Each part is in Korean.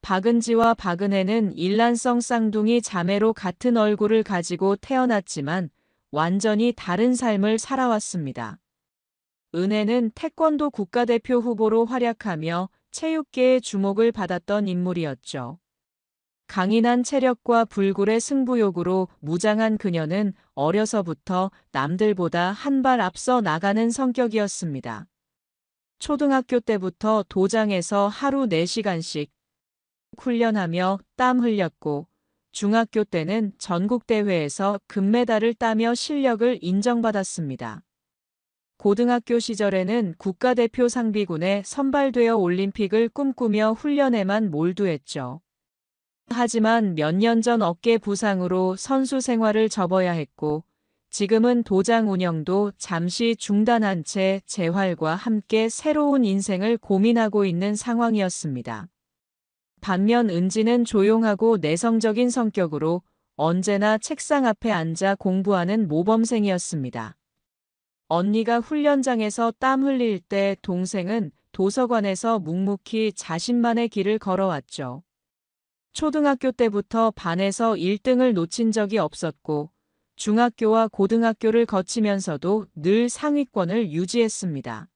박은지와 박은혜는 일란성 쌍둥이 자매로 같은 얼굴을 가지고 태어났지만 완전히 다른 삶을 살아왔습니다. 은혜는 태권도 국가대표 후보로 활약하며 체육계의 주목을 받았던 인물이었죠. 강인한 체력과 불굴의 승부욕으로 무장한 그녀는 어려서부터 남들보다 한 발 앞서 나가는 성격이었습니다. 초등학교 때부터 도장에서 하루 4시간씩 훈련하며 땀 흘렸고, 중학교 때는 전국대회에서 금메달을 따며 실력을 인정받았습니다. 고등학교 시절에는 국가대표 상비군에 선발되어 올림픽을 꿈꾸며 훈련에만 몰두했죠. 하지만 몇 년 전 어깨 부상으로 선수 생활을 접어야 했고, 지금은 도장 운영도 잠시 중단한 채 재활과 함께 새로운 인생을 고민하고 있는 상황이었습니다. 반면 은지는 조용하고 내성적인 성격으로 언제나 책상 앞에 앉아 공부하는 모범생이었습니다. 언니가 훈련장에서 땀 흘릴 때 동생은 도서관에서 묵묵히 자신만의 길을 걸어왔죠. 초등학교 때부터 반에서 1등을 놓친 적이 없었고, 중학교와 고등학교를 거치면서도 늘 상위권을 유지했습니다.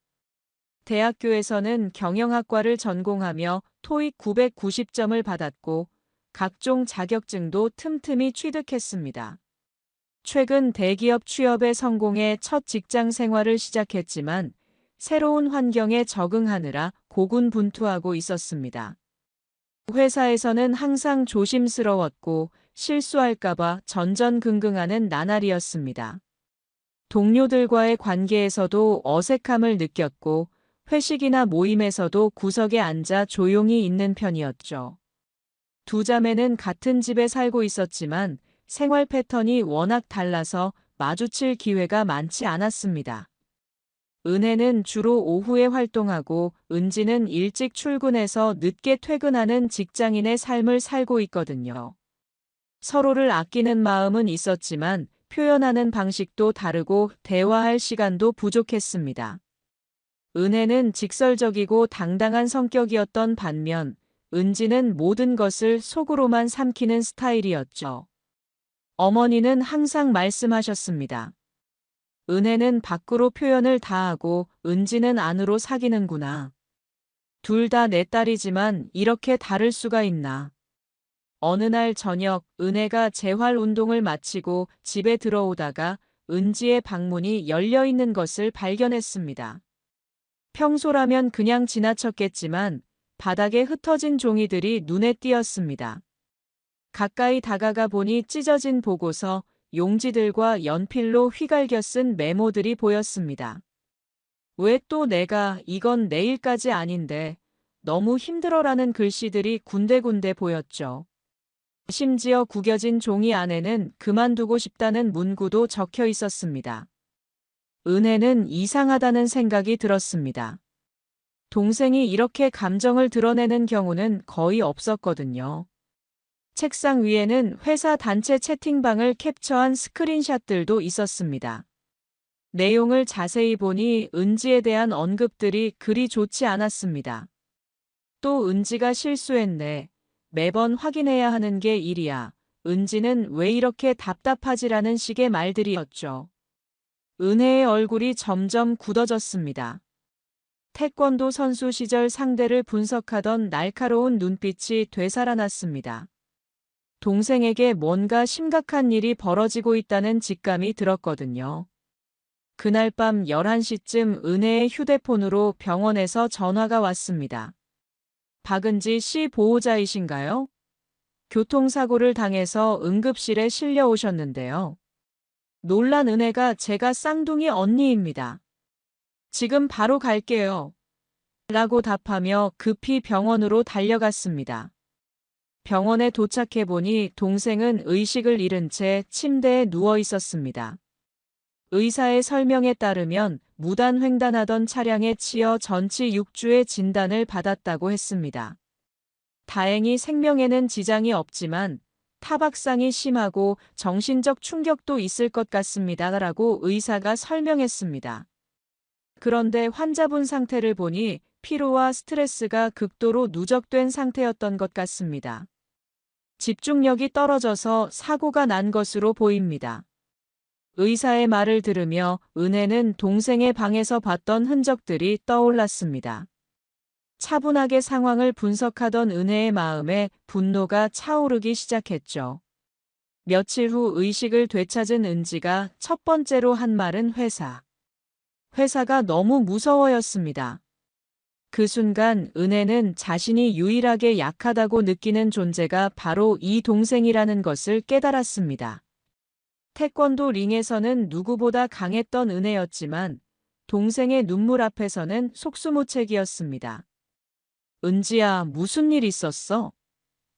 대학교에서는 경영학과를 전공하며 토익 990점을 받았고, 각종 자격증도 틈틈이 취득했습니다. 최근 대기업 취업에 성공해 첫 직장 생활을 시작했지만, 새로운 환경에 적응하느라 고군분투하고 있었습니다. 회사에서는 항상 조심스러웠고 실수할까봐 전전긍긍하는 나날이었습니다. 동료들과의 관계에서도 어색함을 느꼈고 회식이나 모임에서도 구석에 앉아 조용히 있는 편이었죠. 두 자매는 같은 집에 살고 있었지만 생활 패턴이 워낙 달라서 마주칠 기회가 많지 않았습니다. 은혜는 주로 오후에 활동하고 은지는 일찍 출근해서 늦게 퇴근하는 직장인의 삶을 살고 있거든요. 서로를 아끼는 마음은 있었지만 표현하는 방식도 다르고 대화할 시간도 부족했습니다. 은혜는 직설적이고 당당한 성격이었던 반면 은지는 모든 것을 속으로만 삼키는 스타일이었죠. 어머니는 항상 말씀하셨습니다. 은혜는 밖으로 표현을 다하고 은지는 안으로 사귀는구나. 둘 다 내 딸이지만 이렇게 다를 수가 있나. 어느 날 저녁 은혜가 재활 운동을 마치고 집에 들어오다가 은지의 방문이 열려 있는 것을 발견했습니다. 평소라면 그냥 지나쳤겠지만 바닥에 흩어진 종이들이 눈에 띄었습니다. 가까이 다가가 보니 찢어진 보고서, 용지들과 연필로 휘갈겨 쓴 메모들이 보였습니다. 왜 또 내가 이건 내일까지 아닌데 너무 힘들어라는 글씨들이 군데군데 보였죠. 심지어 구겨진 종이 안에는 그만두고 싶다는 문구도 적혀 있었습니다. 은혜는 이상하다는 생각이 들었습니다. 동생이 이렇게 감정을 드러내는 경우는 거의 없었거든요. 책상 위에는 회사 단체 채팅방을 캡처한 스크린샷들도 있었습니다. 내용을 자세히 보니 은지에 대한 언급들이 그리 좋지 않았습니다. 또 은지가 실수했네. 매번 확인해야 하는 게 일이야. 은지는 왜 이렇게 답답하지라는 식의 말들이었죠. 은혜의 얼굴이 점점 굳어졌습니다. 태권도 선수 시절 상대를 분석하던 날카로운 눈빛이 되살아났습니다. 동생에게 뭔가 심각한 일이 벌어지고 있다는 직감이 들었거든요. 그날 밤 11시쯤 은혜의 휴대폰으로 병원에서 전화가 왔습니다. 박은지 씨 보호자이신가요? 교통사고를 당해서 응급실에 실려오셨는데요. 놀란 은혜가 제가 쌍둥이 언니입니다. 지금 바로 갈게요. 라고 답하며 급히 병원으로 달려갔습니다. 병원에 도착해보니 동생은 의식을 잃은 채 침대에 누워 있었습니다. 의사의 설명에 따르면 무단횡단하던 차량에 치여 전치 6주의 진단을 받았다고 했습니다. 다행히 생명에는 지장이 없지만 타박상이 심하고 정신적 충격도 있을 것 같습니다라고 의사가 설명했습니다. 그런데 환자분 상태를 보니 피로와 스트레스가 극도로 누적된 상태였던 것 같습니다. 집중력이 떨어져서 사고가 난 것으로 보입니다. 의사의 말을 들으며 은혜는 동생의 방에서 봤던 흔적들이 떠올랐습니다. 차분하게 상황을 분석하던 은혜의 마음에 분노가 차오르기 시작했죠. 며칠 후 의식을 되찾은 은지가 첫 번째로 한 말은 회사. 회사가 너무 무서워였습니다. 그 순간 은혜는 자신이 유일하게 약하다고 느끼는 존재가 바로 이 동생이라는 것을 깨달았습니다. 태권도 링에서는 누구보다 강했던 은혜였지만 동생의 눈물 앞에서는 속수무책이었습니다. 은지야, 무슨 일 있었어?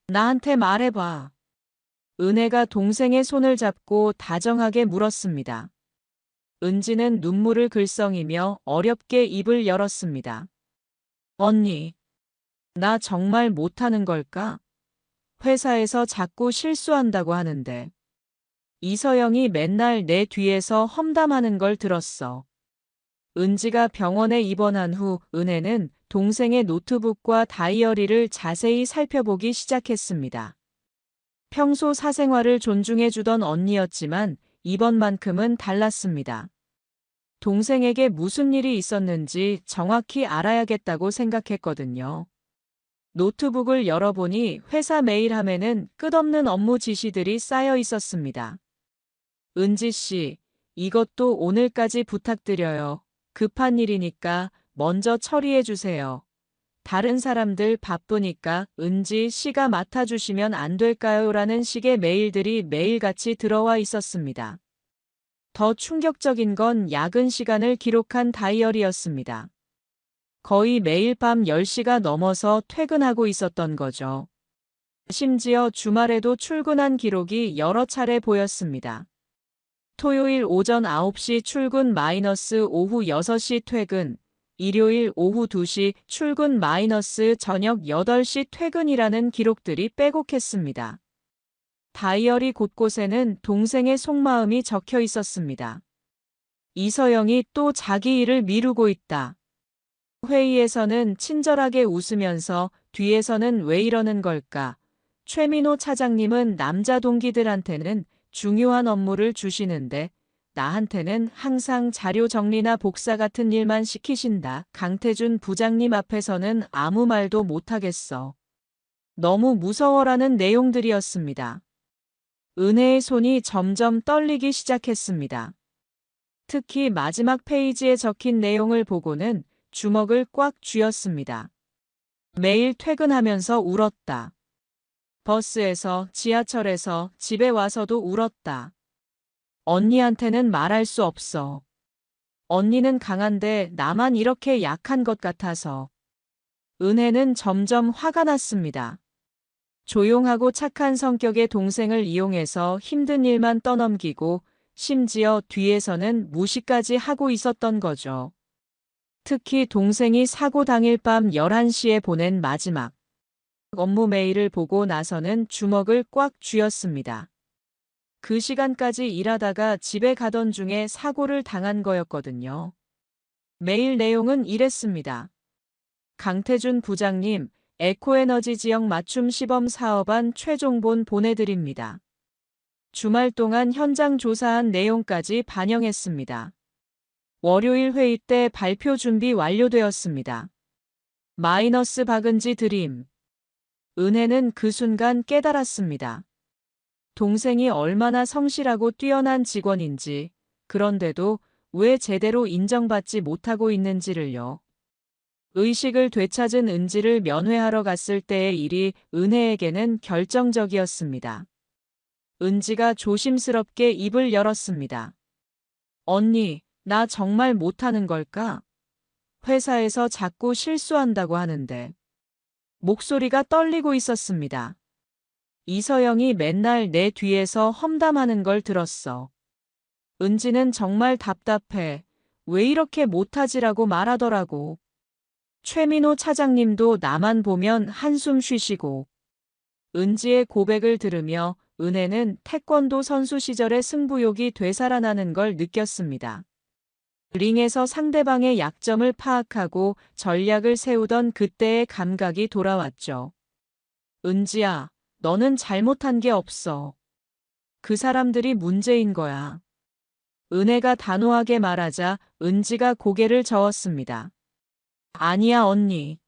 나한테 말해봐. 은혜가 동생의 손을 잡고 다정하게 물었습니다. 은지는 눈물을 글썽이며 어렵게 입을 열었습니다. 언니, 나 정말 못하는 걸까? 회사에서 자꾸 실수한다고 하는데. 이서영이 맨날 내 뒤에서 험담하는 걸 들었어. 은지가 병원에 입원한 후 은혜는 동생의 노트북과 다이어리를 자세히 살펴보기 시작했습니다. 평소 사생활을 존중해주던 언니였지만 이번만큼은 달랐습니다. 동생에게 무슨 일이 있었는지 정확히 알아야겠다고 생각했거든요. 노트북을 열어보니 회사 메일함에는 끝없는 업무 지시들이 쌓여 있었습니다. 은지 씨, 이것도 오늘까지 부탁드려요. 급한 일이니까 먼저 처리해 주세요. 다른 사람들 바쁘니까 은지 씨가 맡아주시면 안 될까요? 라는 식의 메일들이 매일같이 들어와 있었습니다. 더 충격적인 건 야근 시간을 기록한 다이어리였습니다. 거의 매일 밤 10시가 넘어서 퇴근하고 있었던 거죠. 심지어 주말에도 출근한 기록이 여러 차례 보였습니다. 토요일 오전 9시 출근 마이너스 오후 6시 퇴근, 일요일 오후 2시 출근 마이너스 저녁 8시 퇴근이라는 기록들이 빼곡했습니다. 다이어리 곳곳에는 동생의 속마음이 적혀 있었습니다. 이서영이 또 자기 일을 미루고 있다. 회의에서는 친절하게 웃으면서 뒤에서는 왜 이러는 걸까? 최민호 차장님은 남자 동기들한테는 중요한 업무를 주시는데 나한테는 항상 자료 정리나 복사 같은 일만 시키신다. 강태준 부장님 앞에서는 아무 말도 못하겠어. 너무 무서워라는 내용들이었습니다. 은혜의 손이 점점 떨리기 시작했습니다. 특히 마지막 페이지에 적힌 내용을 보고는 주먹을 꽉 쥐었습니다. 매일 퇴근하면서 울었다. 버스에서, 지하철에서, 집에 와서도 울었다. 언니한테는 말할 수 없어. 언니는 강한데 나만 이렇게 약한 것 같아서. 은혜는 점점 화가 났습니다. 조용하고 착한 성격의 동생을 이용해서 힘든 일만 떠넘기고 심지어 뒤에서는 무시까지 하고 있었던 거죠. 특히 동생이 사고 당일 밤 11시에 보낸 마지막 업무 메일을 보고 나서는 주먹을 꽉 쥐었습니다. 그 시간까지 일하다가 집에 가던 중에 사고를 당한 거였거든요. 메일 내용은 이랬습니다. 강태준 부장님, 에코에너지 지역 맞춤 시범 사업안 최종본 보내드립니다. 주말 동안 현장 조사한 내용까지 반영했습니다. 월요일 회의 때 발표 준비 완료되었습니다. 마이너스 박은지 드림. 은혜는 그 순간 깨달았습니다. 동생이 얼마나 성실하고 뛰어난 직원인지, 그런데도 왜 제대로 인정받지 못하고 있는지를요. 의식을 되찾은 은지를 면회하러 갔을 때의 일이 은혜에게는 결정적이었습니다. 은지가 조심스럽게 입을 열었습니다. 언니, 나 정말 못하는 걸까? 회사에서 자꾸 실수한다고 하는데. 목소리가 떨리고 있었습니다. 이서영이 맨날 내 뒤에서 험담하는 걸 들었어. 은지는 정말 답답해. 왜 이렇게 못하지라고 말하더라고. 최민호 차장님도 나만 보면 한숨 쉬시고. 은지의 고백을 들으며 은혜는 태권도 선수 시절의 승부욕이 되살아나는 걸 느꼈습니다. 링에서 상대방의 약점을 파악하고 전략을 세우던 그때의 감각이 돌아왔죠. 은지야, 너는 잘못한 게 없어. 그 사람들이 문제인 거야. 은혜가 단호하게 말하자 은지가 고개를 저었습니다. 아니야, 언니.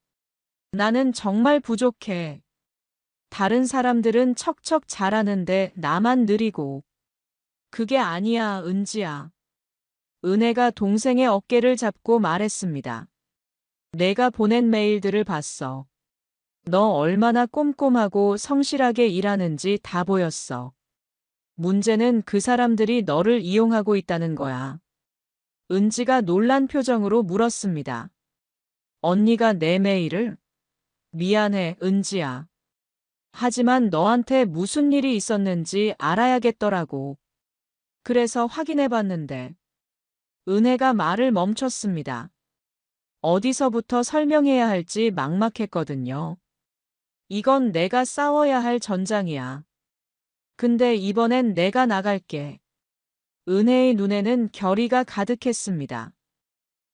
나는 정말 부족해. 다른 사람들은 척척 잘하는데 나만 느리고. 그게 아니야, 은지야. 은혜가 동생의 어깨를 잡고 말했습니다. 내가 보낸 메일들을 봤어. 너 얼마나 꼼꼼하고 성실하게 일하는지 다 보였어. 문제는 그 사람들이 너를 이용하고 있다는 거야. 은지가 놀란 표정으로 물었습니다. 언니가 내 메일을? 미안해, 은지야. 하지만 너한테 무슨 일이 있었는지 알아야겠더라고. 그래서 확인해 봤는데. 은혜가 말을 멈췄습니다. 어디서부터 설명해야 할지 막막했거든요. 이건 내가 싸워야 할 전장이야. 근데 이번엔 내가 나갈게. 은혜의 눈에는 결의가 가득했습니다.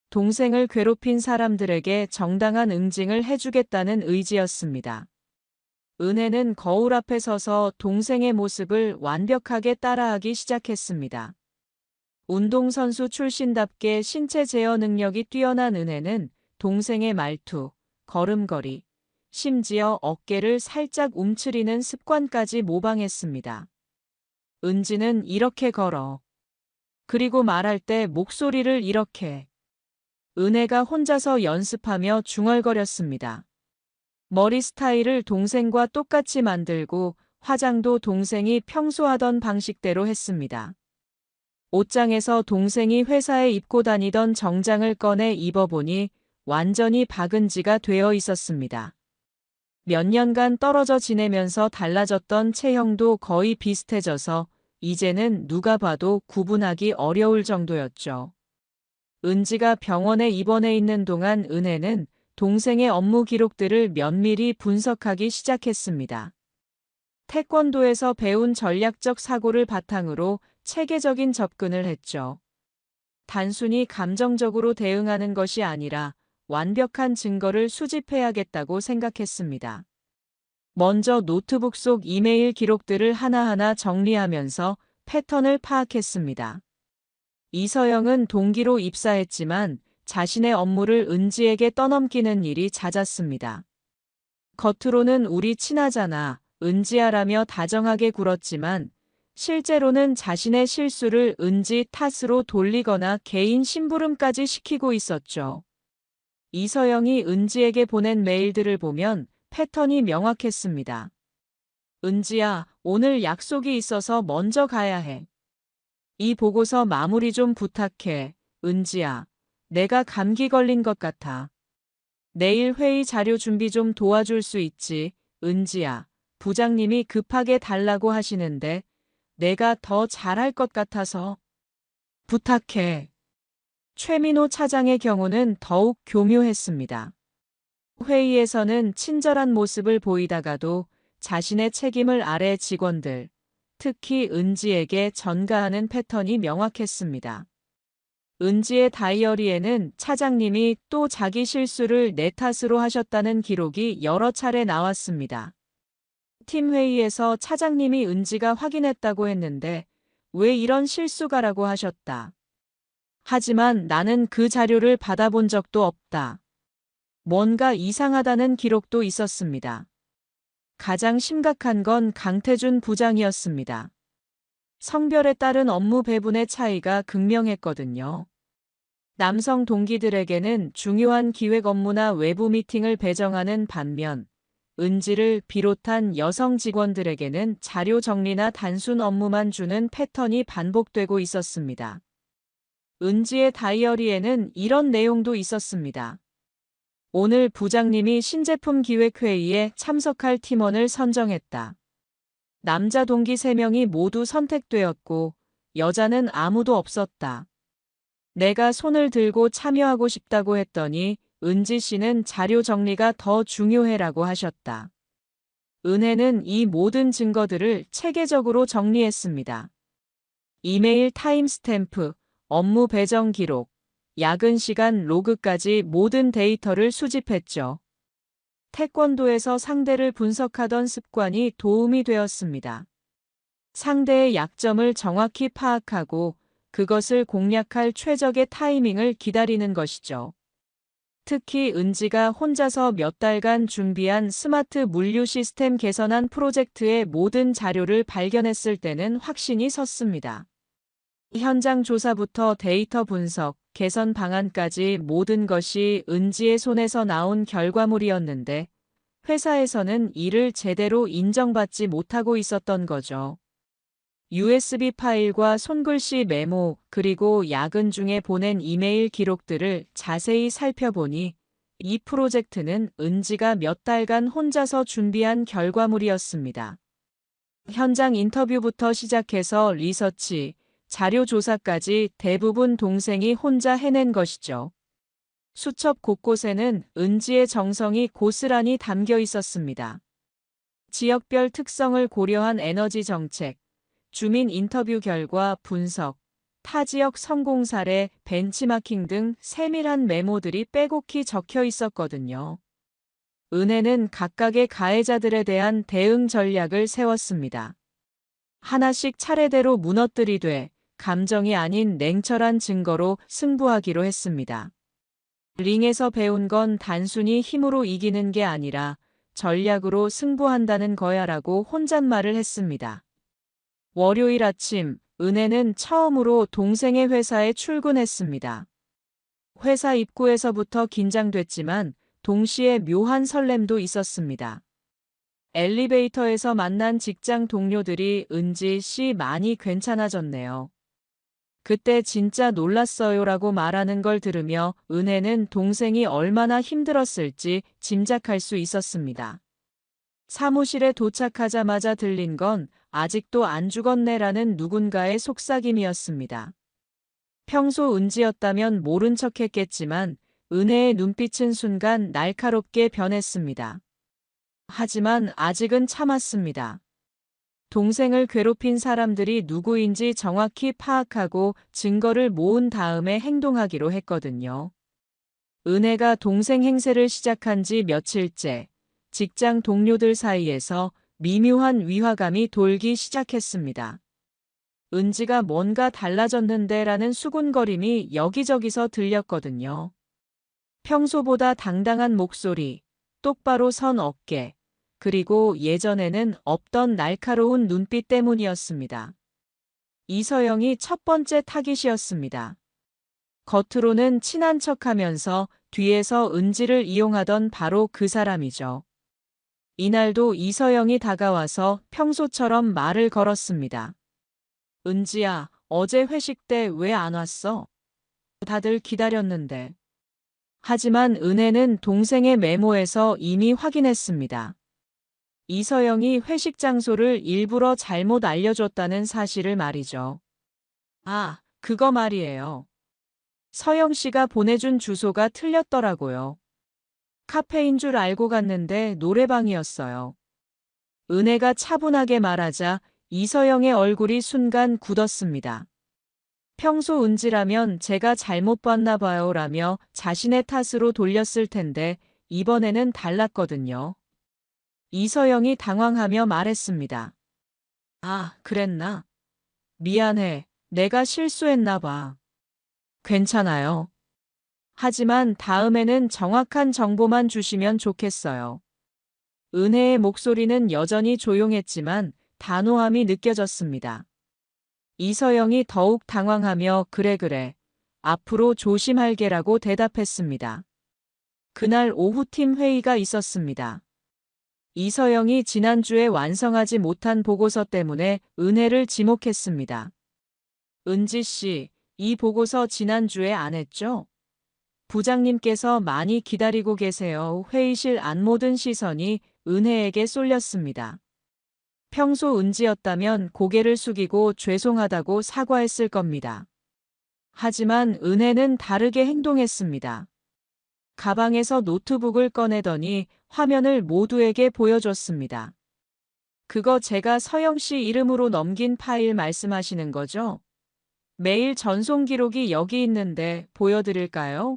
동생을 괴롭힌 사람들에게 정당한 응징을 해주겠다는 의지였습니다. 은혜는 거울 앞에 서서 동생의 모습을 완벽하게 따라하기 시작했습니다. 운동선수 출신답게 신체 제어 능력이 뛰어난 은혜는 동생의 말투, 걸음걸이, 심지어 어깨를 살짝 움츠리는 습관까지 모방했습니다. 은지는 이렇게 걸어. 그리고 말할 때 목소리를 이렇게. 은혜가 혼자서 연습하며 중얼거렸습니다. 머리 스타일을 동생과 똑같이 만들고 화장도 동생이 평소 하던 방식대로 했습니다. 옷장에서 동생이 회사에 입고 다니던 정장을 꺼내 입어보니 완전히 박은지가 되어 있었습니다. 몇 년간 떨어져 지내면서 달라졌던 체형도 거의 비슷해져서 이제는 누가 봐도 구분하기 어려울 정도였죠. 은지가 병원에 입원해 있는 동안 은혜는 동생의 업무 기록들을 면밀히 분석하기 시작했습니다. 태권도에서 배운 전략적 사고를 바탕으로 체계적인 접근을 했죠. 단순히 감정적으로 대응하는 것이 아니라 완벽한 증거를 수집해야겠다고 생각했습니다. 먼저 노트북 속 이메일 기록들을 하나하나 정리하면서 패턴을 파악했습니다. 이서영은 동기로 입사했지만 자신의 업무를 은지에게 떠넘기는 일이 잦았습니다. 겉으로는 우리 친하잖아, 은지야라며 다정하게 굴었지만 실제로는 자신의 실수를 은지 탓으로 돌리거나 개인 심부름까지 시키고 있었죠. 이서영이 은지에게 보낸 메일들을 보면 패턴이 명확했습니다. 은지야, 오늘 약속이 있어서 먼저 가야 해. 이 보고서 마무리 좀 부탁해. 은지야, 내가 감기 걸린 것 같아. 내일 회의 자료 준비 좀 도와줄 수 있지? 은지야, 부장님이 급하게 달라고 하시는데 내가 더 잘할 것 같아서 부탁해. 최민호 차장의 경우는 더욱 교묘했습니다. 회의에서는 친절한 모습을 보이다가도 자신의 책임을 아래 직원들, 특히 은지에게 전가하는 패턴이 명확했습니다. 은지의 다이어리에는 차장님이 또 자기 실수를 내 탓으로 하셨다는 기록이 여러 차례 나왔습니다. 팀 회의에서 차장님이 은지가 확인했다고 했는데 왜 이런 실수가라고 하셨다. 하지만 나는 그 자료를 받아본 적도 없다. 뭔가 이상하다는 기록도 있었습니다. 가장 심각한 건 강태준 부장이었습니다. 성별에 따른 업무 배분의 차이가 극명했거든요. 남성 동기들에게는 중요한 기획 업무나 외부 미팅을 배정하는 반면 은지를 비롯한 여성 직원들에게는 자료 정리나 단순 업무만 주는 패턴이 반복되고 있었습니다. 은지의 다이어리에는 이런 내용도 있었습니다. 오늘 부장님이 신제품 기획회의에 참석할 팀원을 선정했다. 남자 동기 3명이 모두 선택되었고 여자는 아무도 없었다. 내가 손을 들고 참여하고 싶다고 했더니 은지 씨는 자료 정리가 더 중요해라고 하셨다. 은혜는 이 모든 증거들을 체계적으로 정리했습니다. 이메일 타임스탬프, 업무 배정 기록, 야근 시간 로그까지 모든 데이터를 수집했죠. 태권도에서 상대를 분석하던 습관이 도움이 되었습니다. 상대의 약점을 정확히 파악하고 그것을 공략할 최적의 타이밍을 기다리는 것이죠. 특히 은지가 혼자서 몇 달간 준비한 스마트 물류 시스템 개선안 프로젝트의 모든 자료를 발견했을 때는 확신이 섰습니다. 현장 조사부터 데이터 분석, 개선 방안까지 모든 것이 은지의 손에서 나온 결과물이었는데 회사에서는 이를 제대로 인정받지 못하고 있었던 거죠. USB 파일과 손글씨 메모, 그리고 야근 중에 보낸 이메일 기록들을 자세히 살펴보니 이 프로젝트는 은지가 몇 달간 혼자서 준비한 결과물이었습니다. 현장 인터뷰부터 시작해서 리서치, 자료 조사까지 대부분 동생이 혼자 해낸 것이죠. 수첩 곳곳에는 은지의 정성이 고스란히 담겨 있었습니다. 지역별 특성을 고려한 에너지 정책, 주민 인터뷰 결과 분석, 타 지역 성공 사례, 벤치마킹 등 세밀한 메모들이 빼곡히 적혀 있었거든요. 은혜는 각각의 가해자들에 대한 대응 전략을 세웠습니다. 하나씩 차례대로 무너뜨리되 감정이 아닌 냉철한 증거로 승부하기로 했습니다. 링에서 배운 건 단순히 힘으로 이기는 게 아니라 전략으로 승부한다는 거야라고 혼잣말을 했습니다. 월요일 아침, 은혜는 처음으로 동생의 회사에 출근했습니다. 회사 입구에서부터 긴장됐지만 동시에 묘한 설렘도 있었습니다. 엘리베이터에서 만난 직장 동료들이 은지 씨 많이 괜찮아졌네요. 그때 진짜 놀랐어요라고 말하는 걸 들으며 은혜는 동생이 얼마나 힘들었을지 짐작할 수 있었습니다. 사무실에 도착하자마자 들린 건 아직도 안 죽었네라는 누군가의 속삭임이었습니다. 평소 은지였다면 모른 척했겠지만 은혜의 눈빛은 순간 날카롭게 변했습니다. 하지만 아직은 참았습니다. 동생을 괴롭힌 사람들이 누구인지 정확히 파악하고 증거를 모은 다음에 행동하기로 했거든요. 은혜가 동생 행세를 시작한 지 며칠째, 직장 동료들 사이에서 미묘한 위화감이 돌기 시작했습니다. 은지가 뭔가 달라졌는데라는 수군거림이 여기저기서 들렸거든요. 평소보다 당당한 목소리, 똑바로 선 어깨, 그리고 예전에는 없던 날카로운 눈빛 때문이었습니다. 이서영이 첫 번째 타깃이었습니다. 겉으로는 친한 척하면서 뒤에서 은지를 이용하던 바로 그 사람이죠. 이날도 이서영이 다가와서 평소처럼 말을 걸었습니다. 은지야, 어제 회식 때 왜 안 왔어? 다들 기다렸는데. 하지만 은혜는 동생의 메모에서 이미 확인했습니다. 이서영이 회식 장소를 일부러 잘못 알려줬다는 사실을 말이죠. 아, 그거 말이에요. 서영 씨가 보내준 주소가 틀렸더라고요. 카페인 줄 알고 갔는데 노래방이었어요. 은혜가 차분하게 말하자 이서영의 얼굴이 순간 굳었습니다. 평소 은지라면 제가 잘못 봤나 봐요 라며 자신의 탓으로 돌렸을 텐데 이번에는 달랐거든요. 이서영이 당황하며 말했습니다. 아, 그랬나? 미안해. 내가 실수했나 봐. 괜찮아요. 하지만 다음에는 정확한 정보만 주시면 좋겠어요. 은혜의 목소리는 여전히 조용했지만 단호함이 느껴졌습니다. 이서영이 더욱 당황하며 그래. 앞으로 조심할게라고 대답했습니다. 그날 오후 팀 회의가 있었습니다. 이서영이 지난주에 완성하지 못한 보고서 때문에 은혜를 지목했습니다. 은지 씨, 이 보고서 지난주에 안 했죠? 부장님께서 많이 기다리고 계세요. 회의실 안 모든 시선이 은혜에게 쏠렸습니다. 평소 은지였다면 고개를 숙이고 죄송하다고 사과했을 겁니다. 하지만 은혜는 다르게 행동했습니다. 가방에서 노트북을 꺼내더니 화면을 모두에게 보여줬습니다. 그거 제가 서영 씨 이름으로 넘긴 파일 말씀하시는 거죠? 메일 전송 기록이 여기 있는데 보여드릴까요?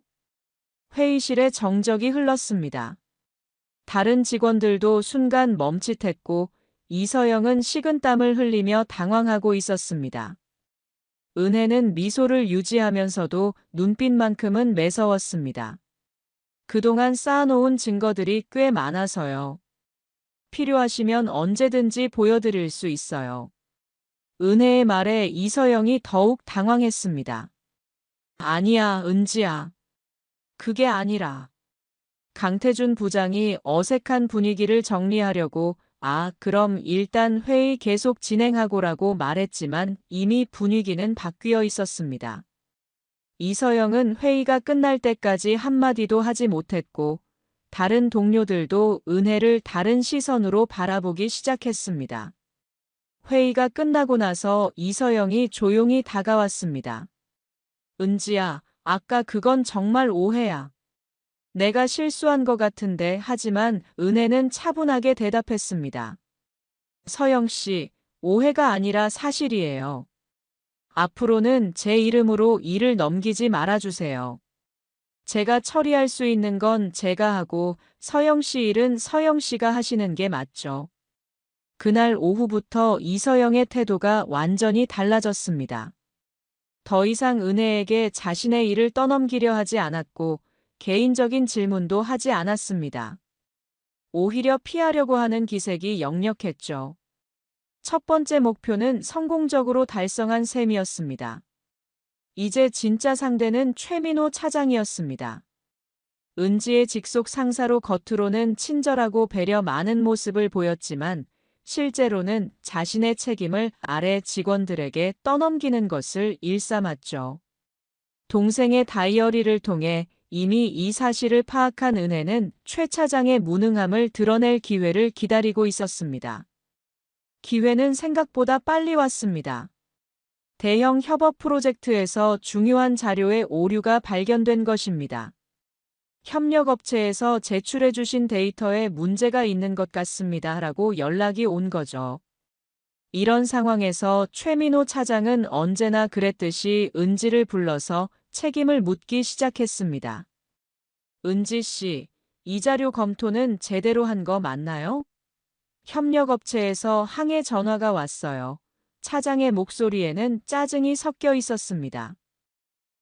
회의실에 정적이 흘렀습니다. 다른 직원들도 순간 멈칫했고 이서영은 식은땀을 흘리며 당황하고 있었습니다. 은혜는 미소를 유지하면서도 눈빛만큼은 매서웠습니다. 그동안 쌓아놓은 증거들이 꽤 많아서요. 필요하시면 언제든지 보여드릴 수 있어요. 은혜의 말에 이서영이 더욱 당황했습니다. 아니야, 은지야. 그게 아니라. 강태준 부장이 어색한 분위기를 정리하려고 그럼 일단 회의 계속 진행하고라고 말했지만 이미 분위기는 바뀌어 있었습니다. 이서영은 회의가 끝날 때까지 한마디도 하지 못했고 다른 동료들도 은혜를 다른 시선으로 바라보기 시작했습니다. 회의가 끝나고 나서 이서영이 조용히 다가왔습니다. 은지야, 아까 그건 정말 오해야. 내가 실수한 것 같은데 하지만 은혜는 차분하게 대답했습니다. 서영 씨, 오해가 아니라 사실이에요. 앞으로는 제 이름으로 일을 넘기지 말아주세요. 제가 처리할 수 있는 건 제가 하고 서영 씨 일은 서영 씨가 하시는 게 맞죠. 그날 오후부터 이서영의 태도가 완전히 달라졌습니다. 더 이상 은혜에게 자신의 일을 떠넘기려 하지 않았고 개인적인 질문도 하지 않았습니다. 오히려 피하려고 하는 기색이 역력했죠. 첫 번째 목표는 성공적으로 달성한 셈이었습니다. 이제 진짜 상대는 최민호 차장이었습니다. 은지의 직속 상사로 겉으로는 친절하고 배려 많은 모습을 보였지만 실제로는 자신의 책임을 아래 직원들에게 떠넘기는 것을 일삼았죠. 동생의 다이어리를 통해 이미 이 사실을 파악한 은혜는 최 차장의 무능함을 드러낼 기회를 기다리고 있었습니다. 기회는 생각보다 빨리 왔습니다. 대형 협업 프로젝트에서 중요한 자료의 오류가 발견된 것입니다. 협력업체에서 제출해 주신 데이터에 문제가 있는 것 같습니다. 라고 연락이 온 거죠. 이런 상황에서 최민호 차장은 언제나 그랬듯이 은지를 불러서 책임을 묻기 시작했습니다. 은지 씨, 이 자료 검토는 제대로 한 거 맞나요? 협력업체에서 항해 전화가 왔어요. 차장의 목소리에는 짜증이 섞여 있었습니다.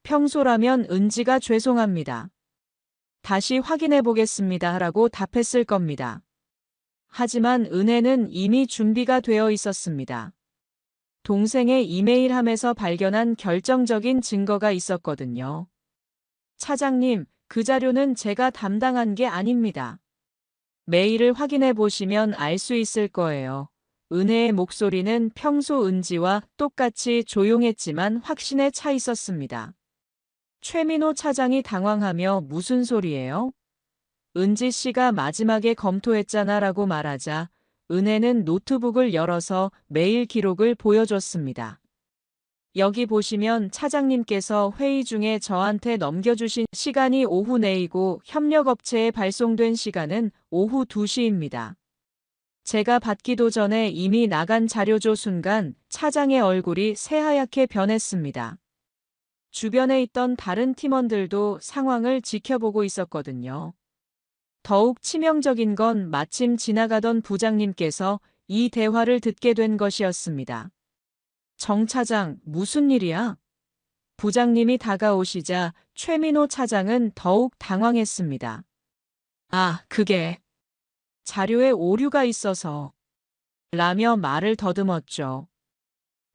평소라면 은지가 죄송합니다. 다시 확인해 보겠습니다. 라고 답했을 겁니다. 하지만 은혜는 이미 준비가 되어 있었습니다. 동생의 이메일함에서 발견한 결정적인 증거가 있었거든요. 차장님, 그 자료는 제가 담당한 게 아닙니다. 메일을 확인해 보시면 알 수 있을 거예요. 은혜의 목소리는 평소 은지와 똑같이 조용했지만 확신에 차 있었습니다. 최민호 차장이 당황하며 무슨 소리예요? 은지 씨가 마지막에 검토했잖아 라고 말하자 은혜는 노트북을 열어서 메일 기록을 보여줬습니다. 여기 보시면 차장님께서 회의 중에 저한테 넘겨주신 시간이 오후 4이고 협력업체에 발송된 시간은 오후 2시입니다. 제가 받기도 전에 이미 나간 자료조 순간 차장의 얼굴이 새하얗게 변했습니다. 주변에 있던 다른 팀원들도 상황을 지켜보고 있었거든요. 더욱 치명적인 건 마침 지나가던 부장님께서 이 대화를 듣게 된 것이었습니다. 정 차장, 무슨 일이야? 부장님이 다가오시자 최민호 차장은 더욱 당황했습니다. 그게 자료에 오류가 있어서 라며 말을 더듬었죠.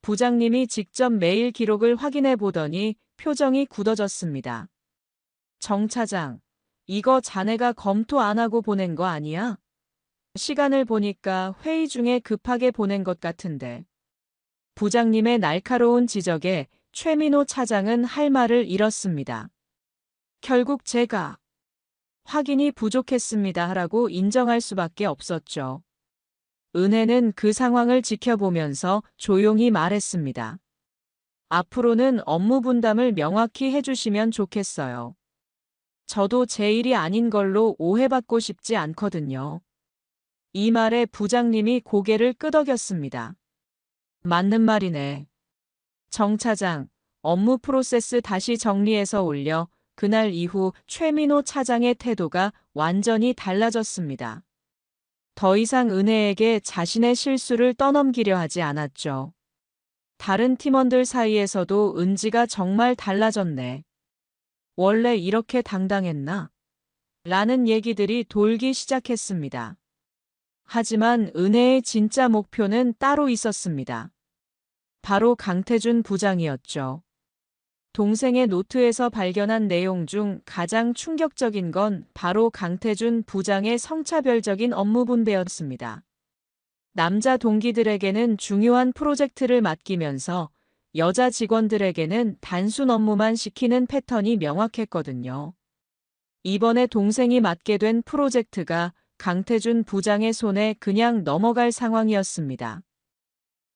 부장님이 직접 메일 기록을 확인해 보더니 표정이 굳어졌습니다. 정 차장, 이거 자네가 검토 안 하고 보낸 거 아니야? 시간을 보니까 회의 중에 급하게 보낸 것 같은데. 부장님의 날카로운 지적에 최민호 차장은 할 말을 잃었습니다. 결국 제가 확인이 부족했습니다. 라고 인정할 수밖에 없었죠. 은혜는 그 상황을 지켜보면서 조용히 말했습니다. 앞으로는 업무 분담을 명확히 해주시면 좋겠어요. 저도 제 일이 아닌 걸로 오해받고 싶지 않거든요. 이 말에 부장님이 고개를 끄덕였습니다. 맞는 말이네. 정 차장, 업무 프로세스 다시 정리해서 올려 그날 이후 최민호 차장의 태도가 완전히 달라졌습니다. 더 이상 은혜에게 자신의 실수를 떠넘기려 하지 않았죠. 다른 팀원들 사이에서도 은지가 정말 달라졌네. 원래 이렇게 당당했나? 라는 얘기들이 돌기 시작했습니다. 하지만 은혜의 진짜 목표는 따로 있었습니다. 바로 강태준 부장이었죠. 동생의 노트에서 발견한 내용 중 가장 충격적인 건 바로 강태준 부장의 성차별적인 업무 분배였습니다. 남자 동기들에게는 중요한 프로젝트를 맡기면서 여자 직원들에게는 단순 업무만 시키는 패턴이 명확했거든요. 이번에 동생이 맡게 된 프로젝트가 강태준 부장의 손에 그냥 넘어갈 상황이었습니다.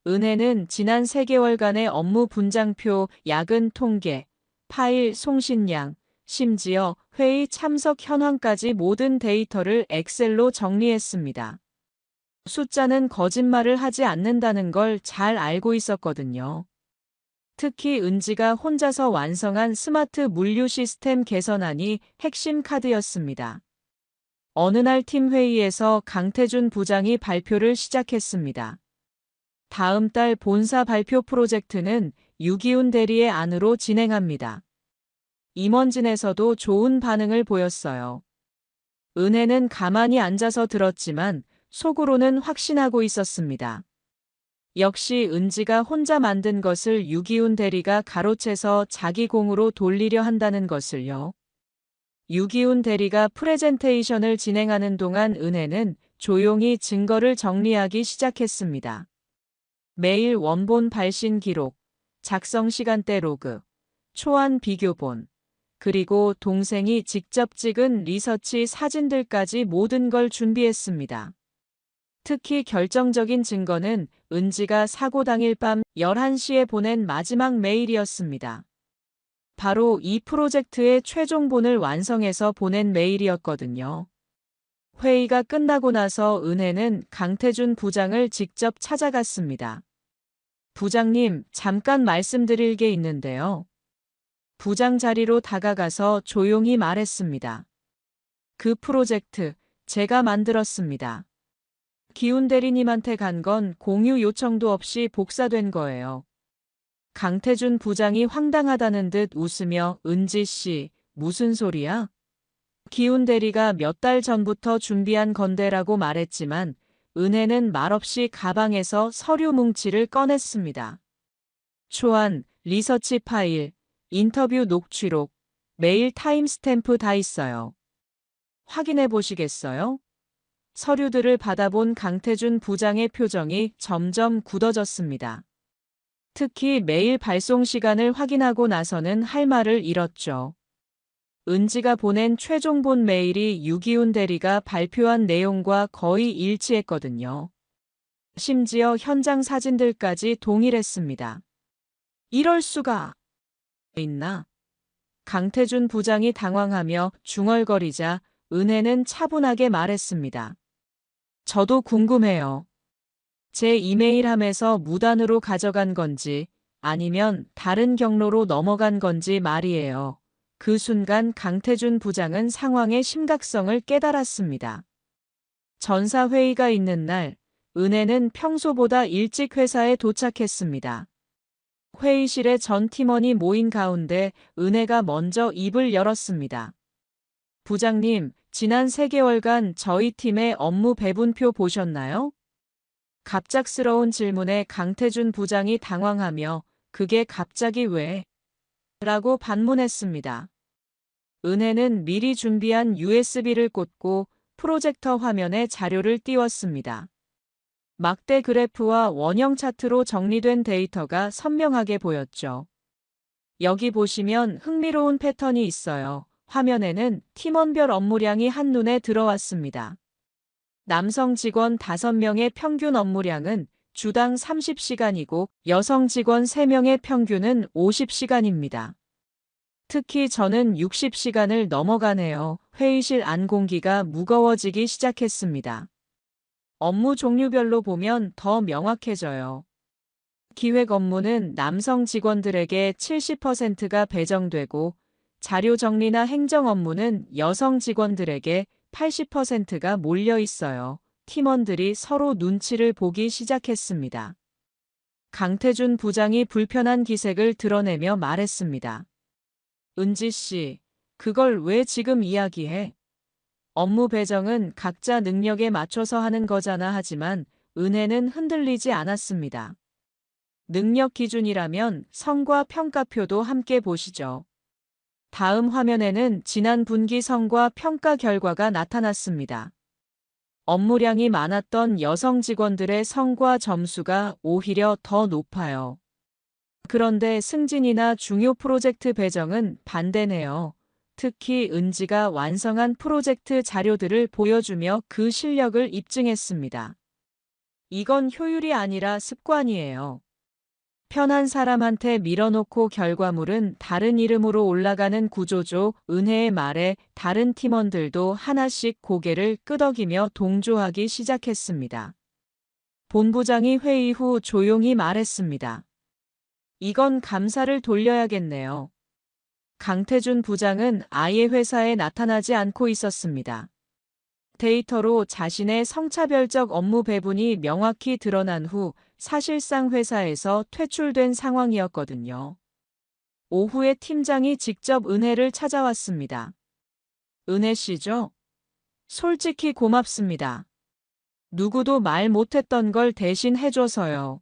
은혜는 지난 3개월간의 업무 분장표, 야근 통계, 파일 송신량, 심지어 회의 참석 현황까지 모든 데이터를 엑셀로 정리했습니다. 숫자는 거짓말을 하지 않는다는 걸 잘 알고 있었거든요. 특히 은지가 혼자서 완성한 스마트 물류 시스템 개선안이 핵심 카드였습니다. 어느 날 팀 회의에서 강태준 부장이 발표를 시작했습니다. 다음 달 본사 발표 프로젝트는 유기훈 대리의 안으로 진행합니다. 임원진에서도 좋은 반응을 보였어요. 은혜는 가만히 앉아서 들었지만 속으로는 확신하고 있었습니다. 역시 은지가 혼자 만든 것을 유기훈 대리가 가로채서 자기 공으로 돌리려 한다는 것을요. 유기훈 대리가 프레젠테이션을 진행하는 동안 은혜는 조용히 증거를 정리하기 시작했습니다. 매일 원본 발신 기록, 작성 시간대 로그, 초안 비교본, 그리고 동생이 직접 찍은 리서치 사진들까지 모든 걸 준비했습니다. 특히 결정적인 증거는 은지가 사고 당일 밤 11시에 보낸 마지막 메일이었습니다. 바로 이 프로젝트의 최종본을 완성해서 보낸 메일이었거든요. 회의가 끝나고 나서 은혜는 강태준 부장을 직접 찾아갔습니다. 부장님, 잠깐 말씀드릴 게 있는데요. 부장 자리로 다가가서 조용히 말했습니다. 그 프로젝트 제가 만들었습니다. 기훈 대리님한테 간 건 공유 요청도 없이 복사된 거예요. 강태준 부장이 황당하다는 듯 웃으며 은지 씨, 무슨 소리야? 기훈 대리가 몇 달 전부터 준비한 건데라고 말했지만 은혜는 말없이 가방에서 서류 뭉치를 꺼냈습니다. 초안, 리서치 파일, 인터뷰 녹취록, 메일 타임스탬프 다 있어요. 확인해 보시겠어요? 서류들을 받아본 강태준 부장의 표정이 점점 굳어졌습니다. 특히 메일 발송 시간을 확인하고 나서는 할 말을 잃었죠. 은지가 보낸 최종본 메일이 유기훈 대리가 발표한 내용과 거의 일치했거든요. 심지어 현장 사진들까지 동일했습니다. 이럴 수가 있나? 강태준 부장이 당황하며 중얼거리자 은혜는 차분하게 말했습니다. 저도 궁금해요. 제 이메일함에서 무단으로 가져간 건지 아니면 다른 경로로 넘어간 건지 말이에요. 그 순간 강태준 부장은 상황의 심각성을 깨달았습니다. 전사회의가 있는 날, 은혜는 평소보다 일찍 회사에 도착했습니다. 회의실에 전 팀원이 모인 가운데 은혜가 먼저 입을 열었습니다. 부장님, 지난 3개월간 저희 팀의 업무 배분표 보셨나요? 갑작스러운 질문에 강태준 부장이 당황하며 그게 갑자기 왜? 라고 반문했습니다. 은혜는 미리 준비한 USB를 꽂고 프로젝터 화면에 자료를 띄웠습니다. 막대 그래프와 원형 차트로 정리된 데이터가 선명하게 보였죠. 여기 보시면 흥미로운 패턴이 있어요. 화면에는 팀원별 업무량이 한눈에 들어왔습니다. 남성 직원 5명의 평균 업무량은 주당 30시간이고 여성 직원 3명의 평균은 50시간입니다. 특히 저는 60시간을 넘어가네요. 회의실 안 공기가 무거워지기 시작했습니다. 업무 종류별로 보면 더 명확해져요. 기획 업무는 남성 직원들에게 70%가 배정되고 자료 정리나 행정 업무는 여성 직원들에게 80%가 몰려 있어요. 팀원들이 서로 눈치를 보기 시작했습니다. 강태준 부장이 불편한 기색을 드러내며 말했습니다. 은지 씨, 그걸 왜 지금 이야기해? 업무 배정은 각자 능력에 맞춰서 하는 거잖아. 하지만 은혜는 흔들리지 않았습니다. 능력 기준이라면 성과 평가표도 함께 보시죠. 다음 화면에는 지난 분기 성과 평가 결과가 나타났습니다. 업무량이 많았던 여성 직원들의 성과 점수가 오히려 더 높아요. 그런데 승진이나 중요 프로젝트 배정은 반대네요. 특히 은지가 완성한 프로젝트 자료들을 보여주며 그 실력을 입증했습니다. 이건 효율이 아니라 습관이에요. 편한 사람한테 밀어놓고 결과물은 다른 이름으로 올라가는 구조죠. 은혜의 말에 다른 팀원들도 하나씩 고개를 끄덕이며 동조하기 시작했습니다. 본부장이 회의 후 조용히 말했습니다. 이건 감사를 돌려야겠네요. 강태준 부장은 아예 회사에 나타나지 않고 있었습니다. 데이터로 자신의 성차별적 업무 배분이 명확히 드러난 후 사실상 회사에서 퇴출된 상황이었거든요. 오후에 팀장이 직접 은혜를 찾아왔습니다. 은혜 씨죠? 솔직히 고맙습니다. 누구도 말 못했던 걸 대신 해줘서요.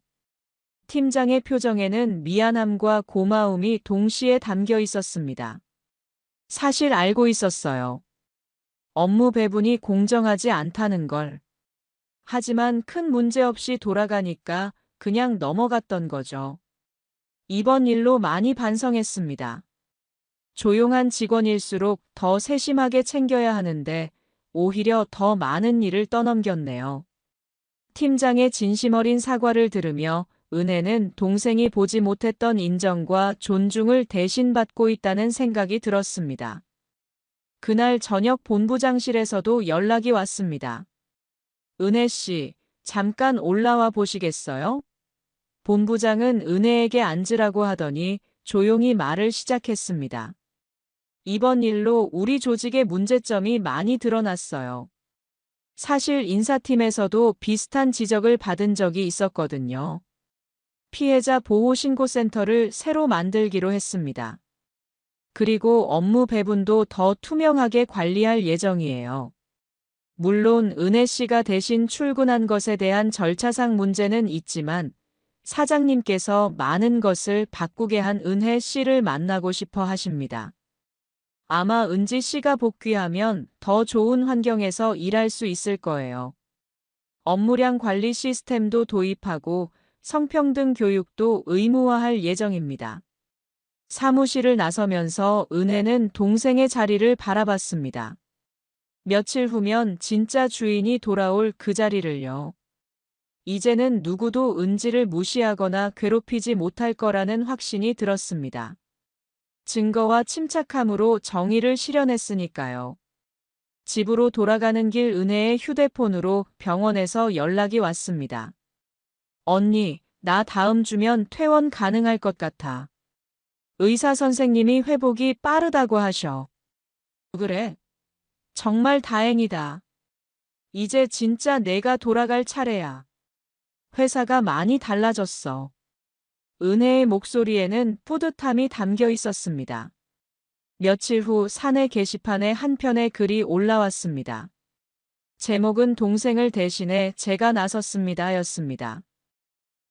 팀장의 표정에는 미안함과 고마움이 동시에 담겨 있었습니다. 사실 알고 있었어요. 업무 배분이 공정하지 않다는 걸. 하지만 큰 문제 없이 돌아가니까 그냥 넘어갔던 거죠. 이번 일로 많이 반성했습니다. 조용한 직원일수록 더 세심하게 챙겨야 하는데 오히려 더 많은 일을 떠넘겼네요. 팀장의 진심 어린 사과를 들으며 은혜는 동생이 보지 못했던 인정과 존중을 대신 받고 있다는 생각이 들었습니다. 그날 저녁 본부장실에서도 연락이 왔습니다. 은혜 씨, 잠깐 올라와 보시겠어요? 본부장은 은혜에게 앉으라고 하더니 조용히 말을 시작했습니다. 이번 일로 우리 조직의 문제점이 많이 드러났어요. 사실 인사팀에서도 비슷한 지적을 받은 적이 있었거든요. 피해자 보호 신고센터를 새로 만들기로 했습니다. 그리고 업무 배분도 더 투명하게 관리할 예정이에요. 물론 은혜 씨가 대신 출근한 것에 대한 절차상 문제는 있지만 사장님께서 많은 것을 바꾸게 한 은혜 씨를 만나고 싶어 하십니다. 아마 은지 씨가 복귀하면 더 좋은 환경에서 일할 수 있을 거예요. 업무량 관리 시스템도 도입하고 성평등 교육도 의무화할 예정입니다. 사무실을 나서면서 은혜는 동생의 자리를 바라봤습니다. 며칠 후면 진짜 주인이 돌아올 그 자리를요. 이제는 누구도 은지를 무시하거나 괴롭히지 못할 거라는 확신이 들었습니다. 증거와 침착함으로 정의를 실현했으니까요. 집으로 돌아가는 길 은혜의 휴대폰으로 병원에서 연락이 왔습니다. 언니, 나 다음 주면 퇴원 가능할 것 같아. 의사 선생님이 회복이 빠르다고 하셔. 그래? 정말 다행이다. 이제 진짜 내가 돌아갈 차례야. 회사가 많이 달라졌어. 은혜의 목소리에는 뿌듯함이 담겨 있었습니다. 며칠 후 사내 게시판에 한 편의 글이 올라왔습니다. 제목은 동생을 대신해 제가 나섰습니다 였습니다.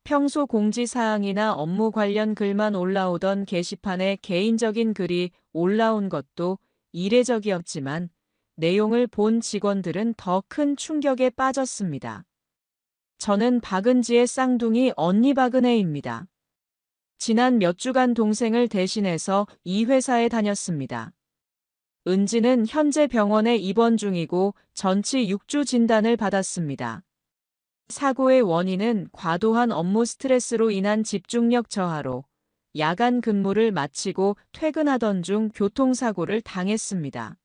평소 공지사항이나 업무 관련 글만 올라오던 게시판에 개인적인 글이 올라온 것도 이례적이었지만 내용을 본 직원들은 더 큰 충격에 빠졌습니다. 저는 박은지의 쌍둥이 언니 박은혜입니다. 지난 몇 주간 동생을 대신해서 이 회사에 다녔습니다. 은지는 현재 병원에 입원 중이고 전치 6주 진단을 받았습니다. 사고의 원인은 과도한 업무 스트레스로 인한 집중력 저하로 야간 근무를 마치고 퇴근하던 중 교통사고를 당했습니다.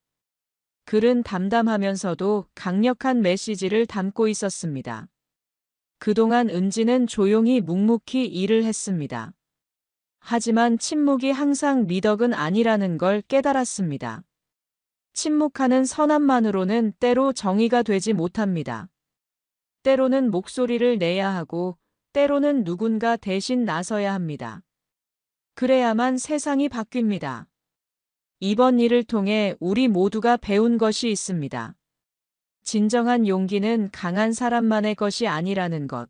글은 담담하면서도 강력한 메시지를 담고 있었습니다. 그동안 은지는 조용히 묵묵히 일을 했습니다. 하지만 침묵이 항상 미덕은 아니라는 걸 깨달았습니다. 침묵하는 선함만으로는 때로 정의가 되지 못합니다. 때로는 목소리를 내야 하고 때로는 누군가 대신 나서야 합니다. 그래야만 세상이 바뀝니다. 이번 일을 통해 우리 모두가 배운 것이 있습니다. 진정한 용기는 강한 사람만의 것이 아니라는 것.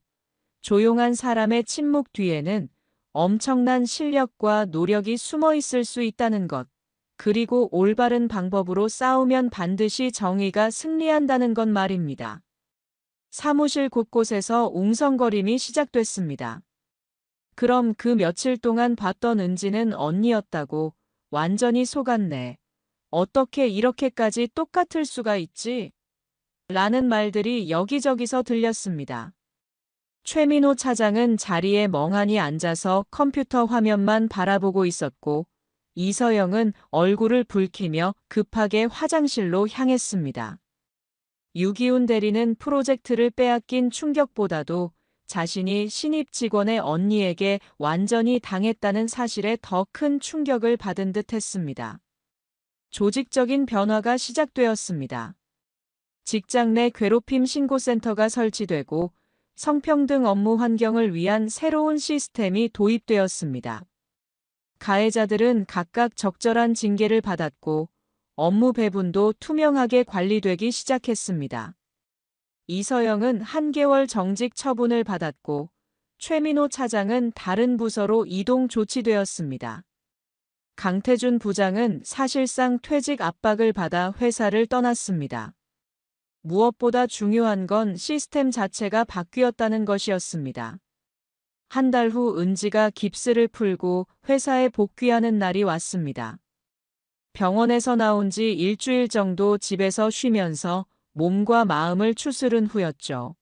조용한 사람의 침묵 뒤에는 엄청난 실력과 노력이 숨어 있을 수 있다는 것. 그리고 올바른 방법으로 싸우면 반드시 정의가 승리한다는 것 말입니다. 사무실 곳곳에서 웅성거림이 시작됐습니다. 그럼 그 며칠 동안 봤던 은지는 언니였다고. 완전히 속았네. 어떻게 이렇게까지 똑같을 수가 있지? 라는 말들이 여기저기서 들렸습니다. 최민호 차장은 자리에 멍하니 앉아서 컴퓨터 화면만 바라보고 있었고, 이서영은 얼굴을 붉히며 급하게 화장실로 향했습니다. 유기훈 대리는 프로젝트를 빼앗긴 충격보다도 자신이 신입 직원의 언니에게 완전히 당했다는 사실에 더 큰 충격을 받은 듯 했습니다. 조직적인 변화가 시작되었습니다. 직장 내 괴롭힘 신고센터가 설치되고 성평등 업무 환경을 위한 새로운 시스템이 도입되었습니다. 가해자들은 각각 적절한 징계를 받았고 업무 배분도 투명하게 관리되기 시작했습니다. 이서영은 한 개월 정직 처분을 받았고 최민호 차장은 다른 부서로 이동 조치되었습니다. 강태준 부장은 사실상 퇴직 압박을 받아 회사를 떠났습니다. 무엇보다 중요한 건 시스템 자체가 바뀌었다는 것이었습니다. 한 달 후 은지가 깁스를 풀고 회사에 복귀하는 날이 왔습니다. 병원에서 나온 지 일주일 정도 집에서 쉬면서 몸과 마음을 추스른 후였죠.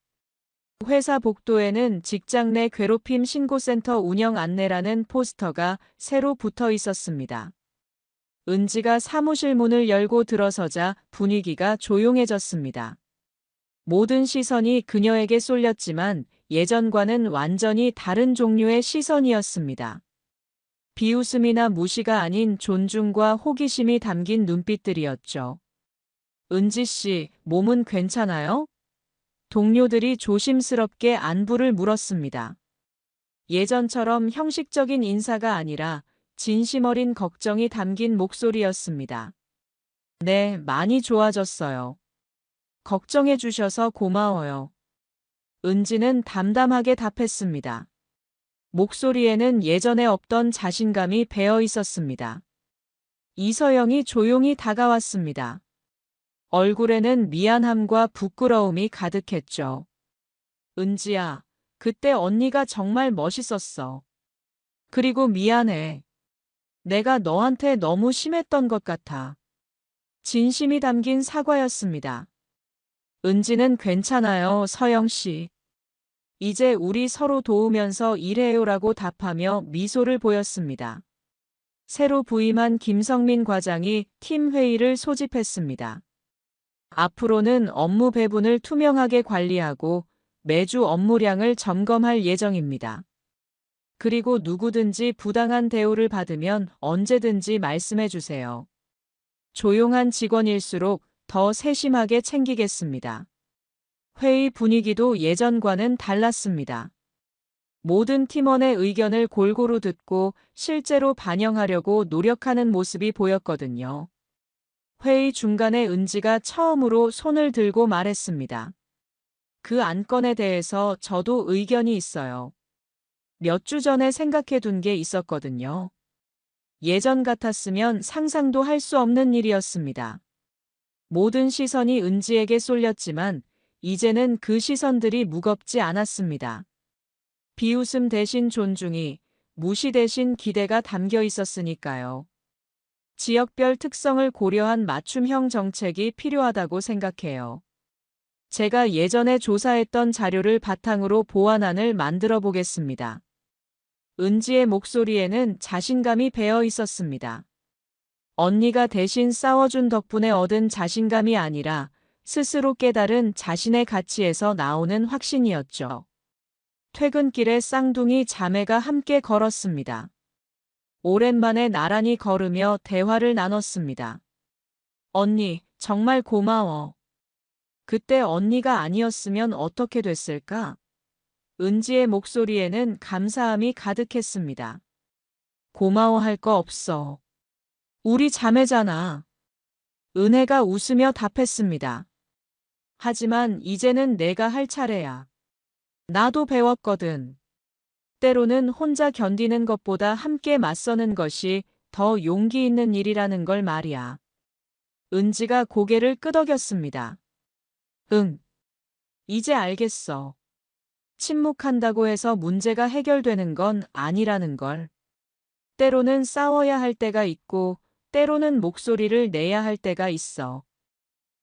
회사 복도에는 직장 내 괴롭힘 신고센터 운영 안내라는 포스터가 새로 붙어 있었습니다. 은지가 사무실 문을 열고 들어서자 분위기가 조용해졌습니다. 모든 시선이 그녀에게 쏠렸지만 예전과는 완전히 다른 종류의 시선이었습니다. 비웃음이나 무시가 아닌 존중과 호기심이 담긴 눈빛들이었죠. 은지 씨, 몸은 괜찮아요? 동료들이 조심스럽게 안부를 물었습니다. 예전처럼 형식적인 인사가 아니라 진심 어린 걱정이 담긴 목소리였습니다. 네, 많이 좋아졌어요. 걱정해 주셔서 고마워요. 은지는 담담하게 답했습니다. 목소리에는 예전에 없던 자신감이 배어 있었습니다. 이서영이 조용히 다가왔습니다. 얼굴에는 미안함과 부끄러움이 가득했죠. 은지야, 그때 언니가 정말 멋있었어. 그리고 미안해. 내가 너한테 너무 심했던 것 같아. 진심이 담긴 사과였습니다. 은지는 괜찮아요, 서영 씨. 이제 우리 서로 도우면서 일해요라고 답하며 미소를 보였습니다. 새로 부임한 김성민 과장이 팀 회의를 소집했습니다. 앞으로는 업무 배분을 투명하게 관리하고 매주 업무량을 점검할 예정입니다. 그리고 누구든지 부당한 대우를 받으면 언제든지 말씀해 주세요. 조용한 직원일수록 더 세심하게 챙기겠습니다. 회의 분위기도 예전과는 달랐습니다. 모든 팀원의 의견을 골고루 듣고 실제로 반영하려고 노력하는 모습이 보였거든요. 회의 중간에 은지가 처음으로 손을 들고 말했습니다. 그 안건에 대해서 저도 의견이 있어요. 몇 주 전에 생각해 둔 게 있었거든요. 예전 같았으면 상상도 할 수 없는 일이었습니다. 모든 시선이 은지에게 쏠렸지만 이제는 그 시선들이 무겁지 않았습니다. 비웃음 대신 존중이, 무시 대신 기대가 담겨 있었으니까요. 지역별 특성을 고려한 맞춤형 정책이 필요하다고 생각해요. 제가 예전에 조사했던 자료를 바탕으로 보완안을 만들어 보겠습니다. 은지의 목소리에는 자신감이 배어 있었습니다. 언니가 대신 싸워준 덕분에 얻은 자신감이 아니라 스스로 깨달은 자신의 가치에서 나오는 확신이었죠. 퇴근길에 쌍둥이 자매가 함께 걸었습니다. 오랜만에 나란히 걸으며 대화를 나눴습니다. 언니, 정말 고마워. 그때 언니가 아니었으면 어떻게 됐을까? 은지의 목소리에는 감사함이 가득했습니다. 고마워할 거 없어. 우리 자매잖아. 은혜가 웃으며 답했습니다. 하지만 이제는 내가 할 차례야. 나도 배웠거든. 때로는 혼자 견디는 것보다 함께 맞서는 것이 더 용기 있는 일이라는 걸 말이야. 은지가 고개를 끄덕였습니다. 응. 이제 알겠어. 침묵한다고 해서 문제가 해결되는 건 아니라는 걸. 때로는 싸워야 할 때가 있고, 때로는 목소리를 내야 할 때가 있어.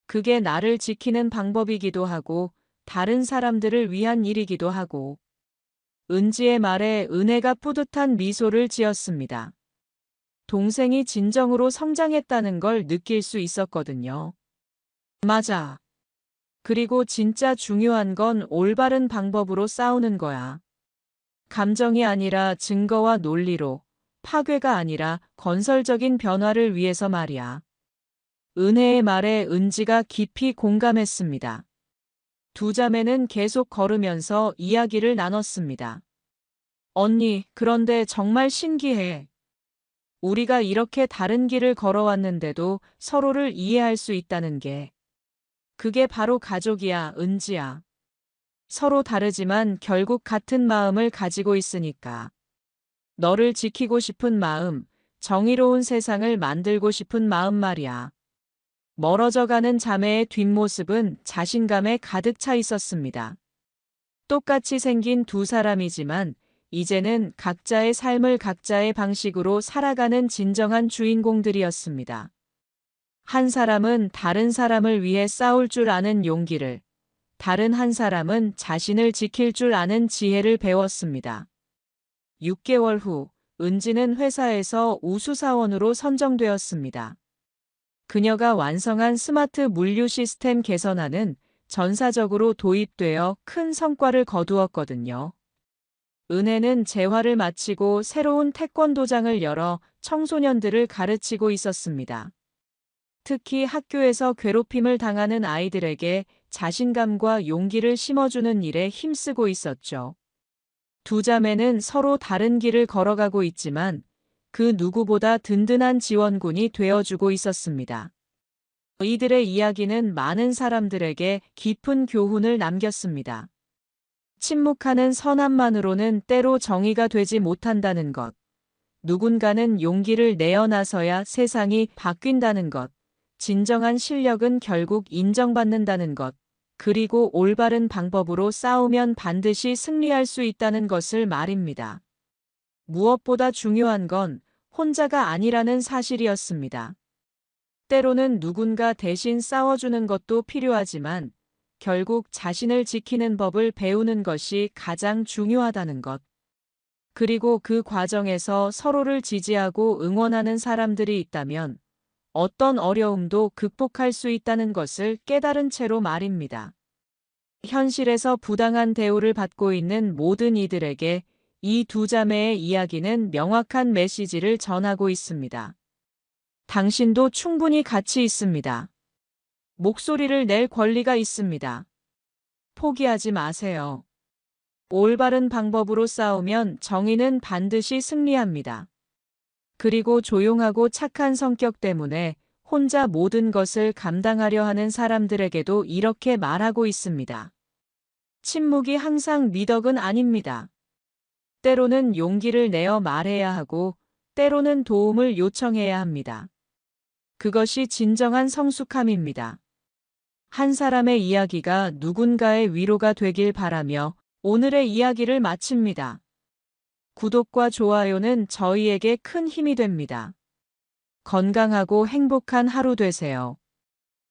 그게 나를 지키는 방법이기도 하고, 다른 사람들을 위한 일이기도 하고. 은지의 말에 은혜가 뿌듯한 미소를 지었습니다. 동생이 진정으로 성장했다는 걸 느낄 수 있었거든요. 맞아. 그리고 진짜 중요한 건 올바른 방법으로 싸우는 거야. 감정이 아니라 증거와 논리로, 파괴가 아니라 건설적인 변화를 위해서 말이야. 은혜의 말에 은지가 깊이 공감했습니다. 두 자매는 계속 걸으면서 이야기를 나눴습니다. 언니, 그런데 정말 신기해. 우리가 이렇게 다른 길을 걸어왔는데도 서로를 이해할 수 있다는 게. 그게 바로 가족이야, 은지야. 서로 다르지만 결국 같은 마음을 가지고 있으니까. 너를 지키고 싶은 마음, 정의로운 세상을 만들고 싶은 마음 말이야. 멀어져가는 자매의 뒷모습은 자신감에 가득 차 있었습니다. 똑같이 생긴 두 사람이지만 이제는 각자의 삶을 각자의 방식으로 살아가는 진정한 주인공들이었습니다. 한 사람은 다른 사람을 위해 싸울 줄 아는 용기를, 다른 한 사람은 자신을 지킬 줄 아는 지혜를 배웠습니다. 6개월 후, 은지는 회사에서 우수사원으로 선정되었습니다. 그녀가 완성한 스마트 물류 시스템 개선안은 전사적으로 도입되어 큰 성과를 거두었거든요. 은혜는 재활을 마치고 새로운 태권도장을 열어 청소년들을 가르치고 있었습니다. 특히 학교에서 괴롭힘을 당하는 아이들에게 자신감과 용기를 심어주는 일에 힘쓰고 있었죠. 두 자매는 서로 다른 길을 걸어가고 있지만 그 누구보다 든든한 지원군이 되어주고 있었습니다. 이들의 이야기는 많은 사람들에게 깊은 교훈을 남겼습니다. 침묵하는 선함만으로는 때로 정의가 되지 못한다는 것. 누군가는 용기를 내어 나서야 세상이 바뀐다는 것. 진정한 실력은 결국 인정받는다는 것. 그리고 올바른 방법으로 싸우면 반드시 승리할 수 있다는 것을 말입니다. 무엇보다 중요한 건 혼자가 아니라는 사실이었습니다. 때로는 누군가 대신 싸워주는 것도 필요하지만 결국 자신을 지키는 법을 배우는 것이 가장 중요하다는 것. 그리고 그 과정에서 서로를 지지하고 응원하는 사람들이 있다면 어떤 어려움도 극복할 수 있다는 것을 깨달은 채로 말입니다. 현실에서 부당한 대우를 받고 있는 모든 이들에게 이 두 자매의 이야기는 명확한 메시지를 전하고 있습니다. 당신도 충분히 가치 있습니다. 목소리를 낼 권리가 있습니다. 포기하지 마세요. 올바른 방법으로 싸우면 정의는 반드시 승리합니다. 그리고 조용하고 착한 성격 때문에 혼자 모든 것을 감당하려 하는 사람들에게도 이렇게 말하고 있습니다. 침묵이 항상 미덕은 아닙니다. 때로는 용기를 내어 말해야 하고, 때로는 도움을 요청해야 합니다. 그것이 진정한 성숙함입니다. 한 사람의 이야기가 누군가의 위로가 되길 바라며 오늘의 이야기를 마칩니다. 구독과 좋아요는 저희에게 큰 힘이 됩니다. 건강하고 행복한 하루 되세요.